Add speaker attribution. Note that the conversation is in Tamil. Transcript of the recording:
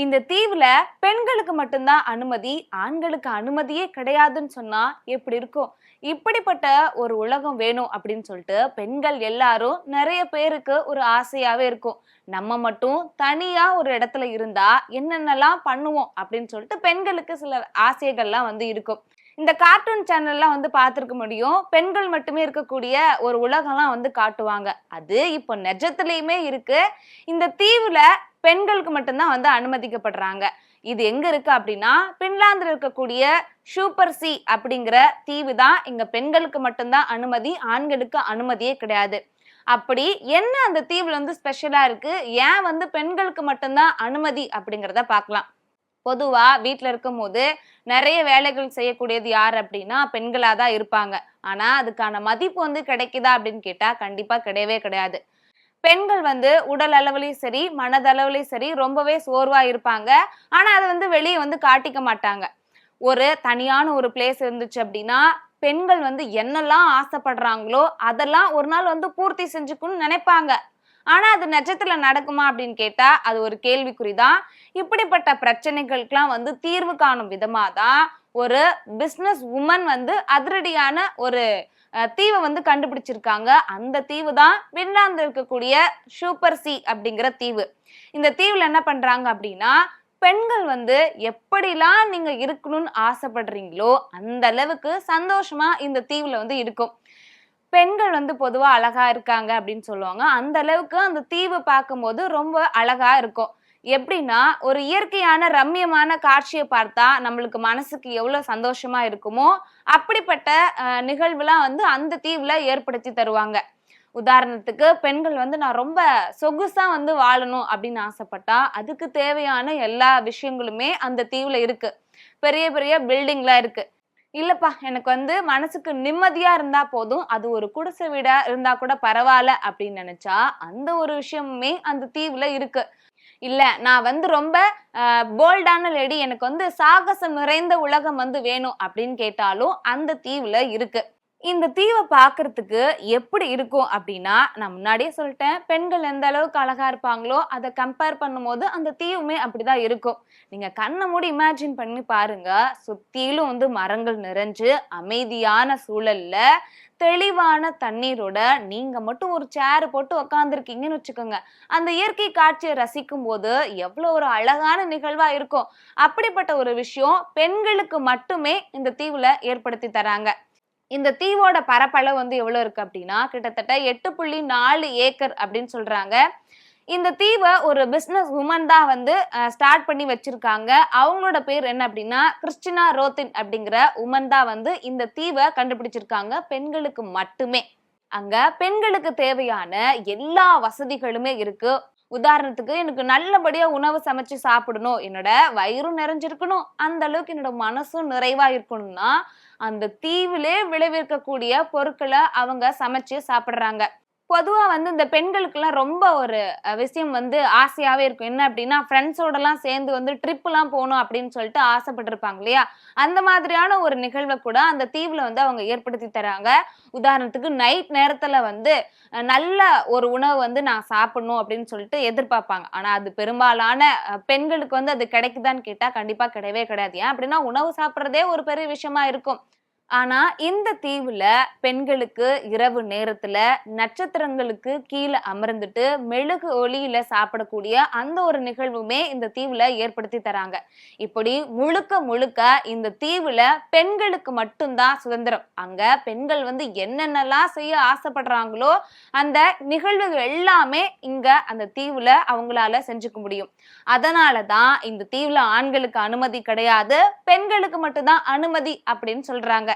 Speaker 1: இந்த தீவுல பெண்களுக்கு மட்டும்தான் அனுமதி, ஆண்களுக்கு அனுமதியே கிடையாதுன்னு சொன்னா எப்படி இருக்கும்? இப்படிப்பட்ட ஒரு உலகம் வேணும் அப்படின்னு சொல்லிட்டு பெண்கள் எல்லாரும் நிறைய பேருக்கு ஒரு ஆசையாவே இருக்கும். நம்ம மட்டும் தனியா ஒரு இடத்துல இருந்தா என்னென்னலாம் பண்ணுவோம் அப்படின்னு சொல்லிட்டு பெண்களுக்கு சில ஆசைகள்லாம் இருக்கும். இந்த கார்ட்டூன் சேனல்லாம் பார்த்திருக்க முடியும். பெண்கள் மட்டுமே இருக்கக்கூடிய ஒரு உலகம்லாம் காட்டுவாங்க. அது இப்போ நிஜத்திலயுமே இருக்கு. இந்த தீவுல பெண்களுக்கு மட்டும்தான் அனுமதிக்கப்படுறாங்க. இது எங்க இருக்கு அப்படின்னா, பின்லாந்துல இருக்கக்கூடிய சூப்பர் சி அப்படிங்கிற தீவு தான். இங்க பெண்களுக்கு மட்டும்தான் அனுமதி, ஆண்களுக்கு அனுமதியே கிடையாது. அப்படி என்ன அந்த தீவுல ஸ்பெஷலா இருக்கு, ஏன் பெண்களுக்கு மட்டும்தான் அனுமதி அப்படிங்கிறத பார்க்கலாம். பொதுவா வீட்டுல இருக்கும் போது நிறைய வேலைகள் செய்யக்கூடியது யார் அப்படின்னா பெண்களா தான் இருப்பாங்க. ஆனா அதுக்கான மதிப்பு கிடைக்குதா அப்படின்னு கேட்டா கண்டிப்பா கிடையவே கிடையாது. பெண்கள் உடல் அளவுலயும் சரி மனதளவுலயும் சரி ரொம்பவே சோர்வா இருப்பாங்க. ஆனா அதை வெளியே காட்டிக்க மாட்டாங்க. ஒரு தனியான ஒரு பிளேஸ் இருந்துச்சு அப்படின்னா பெண்கள் என்னெல்லாம் ஆசைப்படுறாங்களோ அதெல்லாம் ஒரு நாள் பூர்த்தி செஞ்சுக்கணும்னு நினைப்பாங்க. ஆனா அது நிஜத்துல நடக்குமா அப்படின்னு கேட்டா அது ஒரு கேள்விக்குறிதான். இப்படிப்பட்ட பிரச்சனைகளுக்கெல்லாம் தீர்வு காணும் விதமா தான் ஒரு பிசினஸ் உமன் அதிரடியான ஒரு தீவை கண்டுபிடிச்சிருக்காங்க. அந்த தீவு தான் பின்லாந்துல இருக்கக்கூடிய சூப்பர் சி அப்படிங்கிற தீவு. இந்த தீவுல என்ன பண்றாங்க அப்படின்னா பெண்கள் எப்படிலாம் நீங்க இருக்கணும்னு ஆசைப்படுறீங்களோ அந்த அளவுக்கு சந்தோஷமா இந்த தீவுல இருக்கும். பெண்கள் பொதுவா அழகா இருக்காங்க அப்படின்னு சொல்லுவாங்க. அந்த அளவுக்கு அந்த தீவு பார்க்கும்போது ரொம்ப அழகா இருக்கும். எப்படின்னா ஒரு இயற்கையான ரம்மியமான காட்சியை பார்த்தா நம்மளுக்கு மனசுக்கு எவ்வளவு சந்தோஷமா இருக்குமோ அப்படிப்பட்ட நிகழ்வுலாம் அந்த தீவுல ஏற்படுத்தி தருவாங்க. உதாரணத்துக்கு பெண்கள் நான் ரொம்ப சொகுசா வாழணும் அப்படின்னு ஆசைப்பட்டா அதுக்கு தேவையான எல்லா விஷயங்களுமே அந்த தீவுல இருக்கு. பெரிய பெரிய பில்டிங்லாம் இருக்கு. இல்லப்பா எனக்கு மனசுக்கு நிம்மதியா இருந்தா போதும், அது ஒரு குடிசை வீடா இருந்தா கூட பரவாயில்ல அப்படின்னு நினைச்சா அந்த ஒரு விஷயமுமே அந்த தீவுல இருக்கு. இல்ல நான் ரொம்ப போல்டான லேடி, எனக்கு சாகசம் நிறைந்த உலகம் வேணும் அப்படின்னு கேட்டாலும் அந்த தீவுல இருக்கு. இந்த தீவை பார்க்கறதுக்கு எப்படி இருக்கும் அப்படின்னா நான் முன்னாடியே சொல்லிட்டேன், பெண்கள் எந்த அளவுக்கு அழகா இருப்பாங்களோ அதை கம்பேர் பண்ணும்போது அந்த தீவுமே அப்படிதான் இருக்கும். நீங்க கண்ணை மூடி இமேஜின் பண்ணி பாருங்க. சுத்திலும் மரங்கள் நிறைஞ்சு அமைதியான சூழல்ல தெளிவான தண்ணீரோட நீங்க மட்டும் ஒரு சேர் போட்டு உக்காந்துருக்கீங்கன்னு வச்சுக்கோங்க. அந்த இயற்கை காட்சியை ரசிக்கும் போது எவ்வளவு ஒரு அழகான நிகழ்வா இருக்கும். அப்படிப்பட்ட ஒரு விஷயம் பெண்களுக்கு மட்டுமே இந்த தீவுல ஏற்படுத்தி தராங்க. இந்த தீவோட பரப்பளவு எவ்வளவு இருக்கு அப்படின்னா கிட்டத்தட்ட 8.4 ஏக்கர் அப்படின்னு சொல்றாங்க. இந்த தீவை ஒரு பிசினஸ் உமன் தான் ஸ்டார்ட் பண்ணி வச்சிருக்காங்க. அவங்களோட பேர் என்ன அப்படின்னா கிறிஸ்டினா ரோத்தின் அப்படிங்கிற உமன் தான் இந்த தீவை கண்டுபிடிச்சிருக்காங்க பெண்களுக்கு மட்டுமே. அங்க பெண்களுக்கு தேவையான எல்லா வசதிகளுமே இருக்கு. உதாரணத்துக்கு எனக்கு நல்லபடியா உணவு சமைச்சு சாப்பிடணும், என்னோட வயிறும் நிறைஞ்சிருக்கணும், அந்த அளவுக்கு என்னோட மனசும் நிறைவா இருக்கணும்னா அந்த தீவிலே விளைவிக்கக்கூடிய பொருட்களை அவங்க சமைச்சு சாப்பிடுறாங்க. பொதுவா இந்த பெண்களுக்கெல்லாம் ரொம்ப ஒரு விஷயம் ஆசையாவே இருக்கும். என்ன அப்படின்னா ஃப்ரெண்ட்ஸோடலாம் சேர்ந்து ட்ரிப் எல்லாம் போகணும் அப்படின்னு சொல்லிட்டு ஆசைப்பட்டிருப்பாங்க இல்லையா? அந்த மாதிரியான ஒரு நிகழ்வை கூட அந்த தீவுல அவங்க ஏற்படுத்தி தராங்க. உதாரணத்துக்கு நைட் நேரத்துல நல்ல ஒரு உணவு நான் சாப்பிடணும் அப்படின்னு சொல்லிட்டு எதிர்பார்ப்பாங்க. ஆனா அது பெரும்பாலான பெண்களுக்கு அது கிடைக்குதான்னு கேட்டா கண்டிப்பா கிடையவே கிடையாது. ஏன் அப்படின்னா உணவு சாப்பிட்றதே ஒரு பெரிய விஷயமா இருக்கும். ஆனா இந்த தீவுல பெண்களுக்கு இரவு நேரத்துல நட்சத்திரங்களுக்கு கீழே அமர்ந்துட்டு மெழுகு ஒளியில சாப்பிடக்கூடிய அந்த ஒரு நிகழ்வுமே இந்த தீவுல ஏற்படுத்தி தராங்க. இப்படி முழுக்க முழுக்க இந்த தீவுல பெண்களுக்கு மட்டும்தான் சுதந்திரம். அங்க பெண்கள் என்னென்னலாம் செய்ய ஆசைப்படுறாங்களோ அந்த நிகழ்வுகள் எல்லாமே இங்க அந்த தீவுல அவங்களால செஞ்சுக்க முடியும். அதனாலதான் இந்த தீவுல ஆண்களுக்கு அனுமதி கிடையாது, பெண்களுக்கு மட்டும்தான் அனுமதி அப்படின்னு சொல்றாங்க.